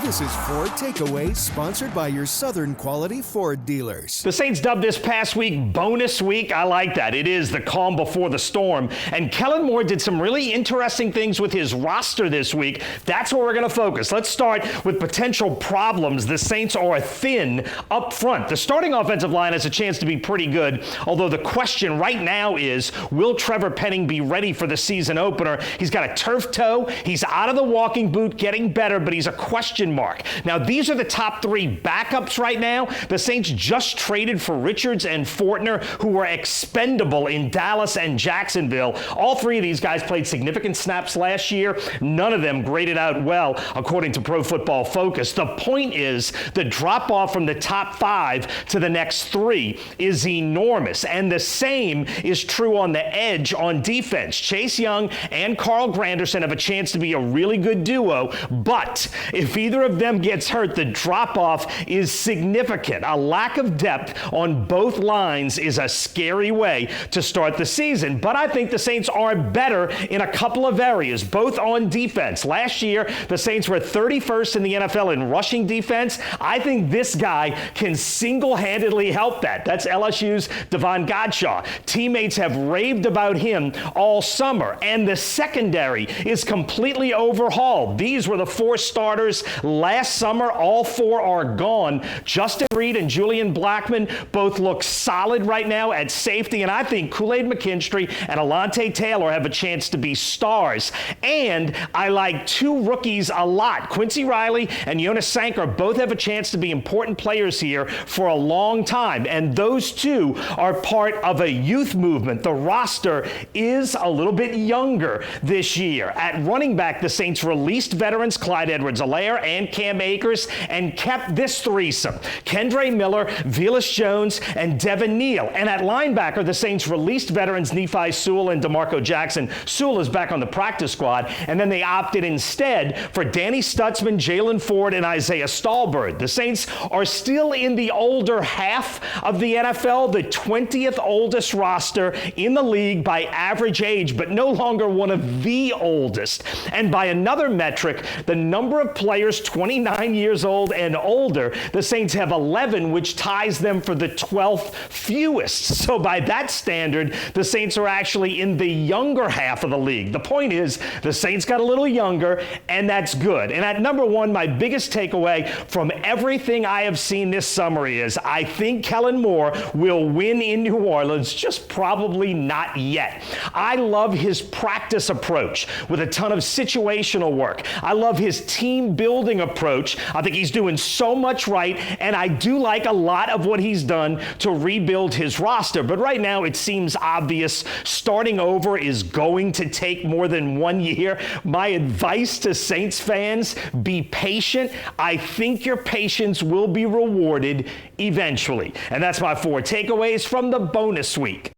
This is Ford Takeaways, sponsored by your Southern Quality Ford dealers. The Saints dubbed this past week bonus week. I like that. It is the calm before the storm. And Kellen Moore did some really interesting things with his roster this week. That's where we're going to focus. Let's start with potential problems. The Saints are thin up front. The starting offensive line has a chance to be pretty good, although the question right now is, will Trevor Penning be ready for the season opener? He's got a turf toe. He's out of the walking boot, getting better, but he's a question mark. Now, these are the top three backups right now. The Saints just traded for Richards and Fortner, who were expendable in Dallas and Jacksonville. All three of these guys played significant snaps last year. None of them graded out well, according to Pro Football Focus. The point is, the drop-off from the top five to the next three is enormous, and the same is true on the edge on defense. Chase Young and Carl Granderson have a chance to be a really good duo, but if either of them gets hurt, the drop-off is significant. A lack of depth on both lines is a scary way to start the season, but I think the Saints are better in a couple of areas, both on defense. Last year, the Saints were 31st in the NFL in rushing defense. I think this guy can single-handedly help that. That's LSU's Devon Godshaw. Teammates have raved about him all summer, and the secondary is completely overhauled. These were the four starters last summer. All four are gone. Justin Reed and Julian Blackmon both look solid right now at safety, and I think Kool-Aid McKinstry and Alontae Taylor have a chance to be stars. And I like two rookies a lot. Quincy Riley and Jonas Sanker both have a chance to be important players here for a long time, and those two are part of a youth movement. The roster is a little bit younger this year. At running back, the Saints released veterans Clyde Edwards-Helaire and Cam Akers and kept this threesome: Kendre Miller, Velus Jones, and Devin Neal. And at linebacker, the Saints released veterans Nephi Sewell and DeMarco Jackson. Sewell is back on the practice squad, and then they opted instead for Danny Stutzman, Jalen Ford, and Isaiah Stallbird. The Saints are still in the older half of the NFL, the 20th oldest roster in the league by average age, but no longer one of the oldest. And by another metric, the number of players 29 years old and older, the Saints have 11, which ties them for the 12th fewest. So by that standard, the Saints are actually in the younger half of the league. The point is, the Saints got a little younger, and that's good. And at number one, my biggest takeaway from everything I have seen this summer is, I think Kellen Moore will win in New Orleans, just probably not yet. I love his practice approach with a ton of situational work. I love his team building approach. I think he's doing so much right, and I do like a lot of what he's done to rebuild his roster. But right now, it seems obvious starting over is going to take more than 1 year. My advice to Saints fans, be patient. I think your patience will be rewarded eventually. And that's my four takeaways from the bonus week.